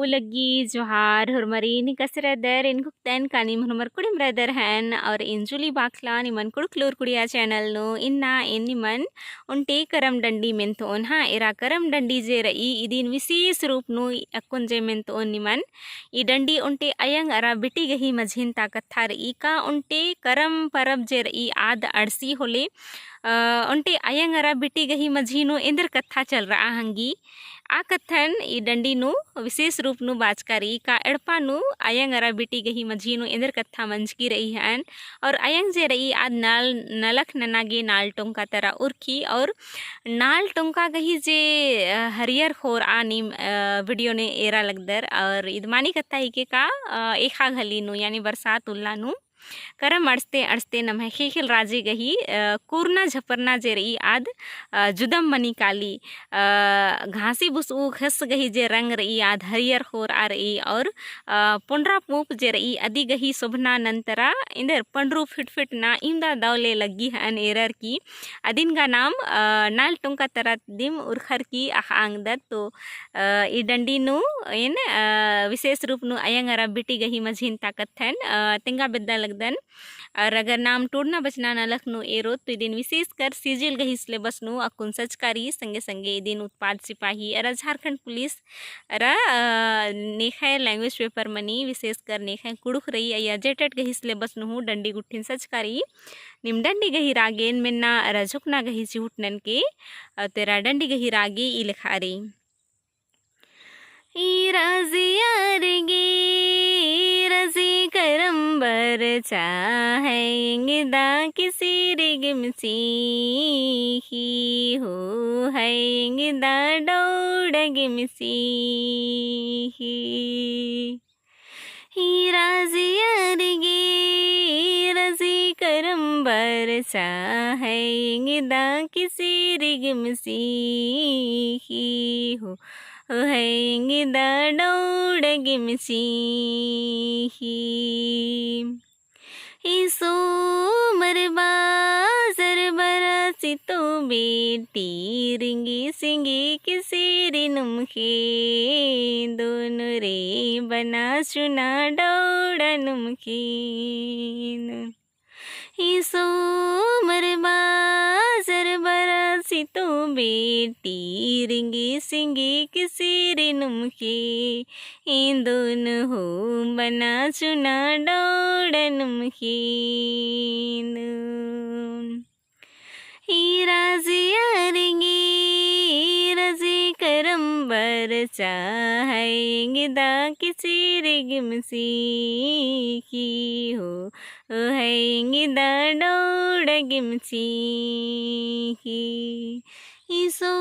ulagi johar hormari ni kasradar in kuktan kani hormar kudim brother han or injuli bakla ni man kuduklur kudiya channel no inna inni man unte karam dandi menton ha era karam dandi je rai idin visis roop nu akun je menton ni man I dandi unte ayang ara biti gahi majhin takatthar ika unte karam parab je rai ad arsi hole unte ayang ara biti gahi majhinu Inder कथा चल रहा हंगी आ कथन ई डंडी नु विशेष रूप नु बाचकारी का एड़पा नु आयंग अरा बेटी गही मझी नु इंदर कथा मंच की रही हन और आयंग जे रही आज नाल नलख ननागे नाल टोंका तरा उर्खी और नाल टोंका गही जे हरियर खोर आनी वीडियो ने एरा लगदर और इदमानी कथा ही के का एखा घली नु यानी बरसात उल्ला नु करम अड़ते अड़ते नमः खेखिल राजे गही कूरना झपरना जे रही आद जुदम मनी काली घासी बुसू खस गही जे रंग रही आद हरियर खोर आ रही और पुंडरा पूप जे रही अदी गही शोभना नंतरा इंदर पंडरू फिट फिट ना इंदा दौले लगी हन एरर की अदिन का नाम नाल टुंका तरा दिम उर्खर की आंगदत तो ई डंडी नु इन विशेष रूप नु अयंगरा बिटी गही मझिन ताकत थन तिंगा बिद्दा लगदन और अगर नाम टूटना बचना न लखनु एरो तो दिन विशेष कर सीजिल गही सिलेबस नु अकुन सचकारी संगे संगे दिन उत्पाद सिपाही अरा झारखंड पुलिस अरा नेखा लैंग्वेज पेपर मनी विशेष कर नेखा कुड़ुख रही या जेटेट गही सिलेबस नु डंडी गुठिन सचकारी निम डंडी गही रागेन मिन्ना अरा झुकना गही चिहुटनन के तेरा डंडी गही रागे ई लिखा रही रजी करम बर चाहेंगे दा किसी रिगमसी ही हो हैंगे दा डौड़गमसी ही रजी करम बर चाहेंगे दा किसी रिगमसी ही हो हैंगे दा डौड़गमसी सो मरबा जरबरासी तो बेटी रिंगी सिंगी किसी रिनुमखे दोनों रे बना चुना डौड़ा नुमखे सो मरबा जरबरासी तो बेटी रिंगी सिंगी किसी रिनुमखे इन दोनों हो बना चुना डौड़ा नुमखे रजी करम बर चाहेंगे दा किसी रिगमसी की हो हैंगे दा डौड़गमसी सो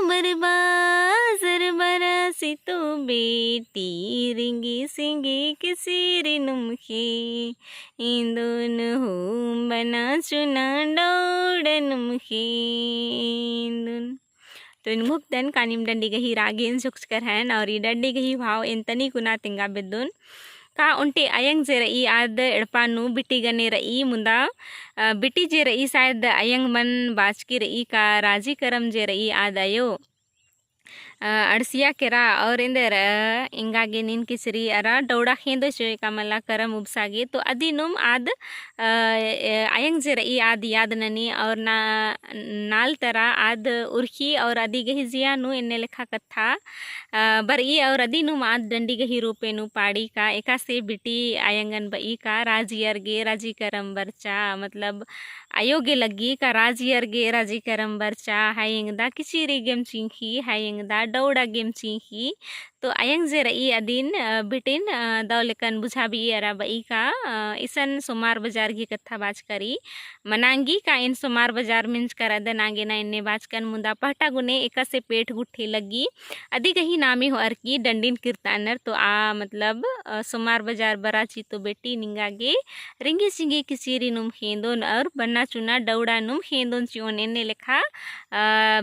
मरबा जरबरासी तो बेटी रिंगी सिंगी किसी रिनुमखे इन दोनों हो बना चुना डौड़ा नुमखे तो इन मुक्तन कानिम डंडी गही रागेन सुक्सकर हैं और ये डंडी गही भाव इन तनी कुना तिंगा बिद्दुन का उनटे अयंग जे रही आद एड़पानु बिटी गने रही मुंदा बिटी जे रही शायद अयंग मन बाचकी रही का राजी करम जे रही आद आयो अड़सिया केरा और इंदर इंगागे नीन किसरी अरा डौड़ा खेंदो चोय का मला करम उपसागे तो अदिनुम आद अयंग जे रही आद याद ननी और ना नाल तरा आद उर्खी और अदी गही जिया नु इन्ने लेखा कथा बर ई और अदिनुम आद डंडी गही रूपे नु पाड़ी का एका से बिटी अयंगन बई का राजियर गे राजी करम बरचा मतलब अयोग्य लगी का राजियर गे राजी करम बरचा हायंगदा किसी रे गेम चिंखी हायंगदा डौड़ा गेम चिंखी तो अयंग जे रही अदिन बिटिन दौलेकन बुझाबी अरा बई का इसन सोमार बाजार की कथा बाज करी मनांगी का इन सोमार बाजार मिंच कर अदन आगे ना इन्ने बाज कर मुंदा पहटा गुने एका से पेट गुट्ठी लगी अदी कहीं नामी हो अर की डंडिन कीर्तानर तो आ मतलब सोमार बाजार बराची तो बेटी निंगागे रिंगी सिंगी किसीरी नुम खेंदोन और बन्ना चुना डौड़ा नुम खेंदोन चियोन इन्ने लेखा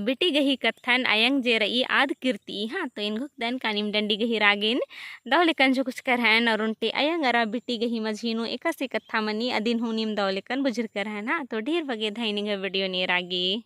बेटी गही कथन अयंग जे रही आद कीर्ति हाँ तो इन गुक्तन कानिम डंडी गही रागिन दौलेकन जो कुछ कर हैं और उनटे अयंग अरा बिटी गही मझीनु एका से कथा मनी अदिन हुनिम दौलेकन बुझर कर है ना तो ढेर बगे धाइनिंग वीडियो ने रागी।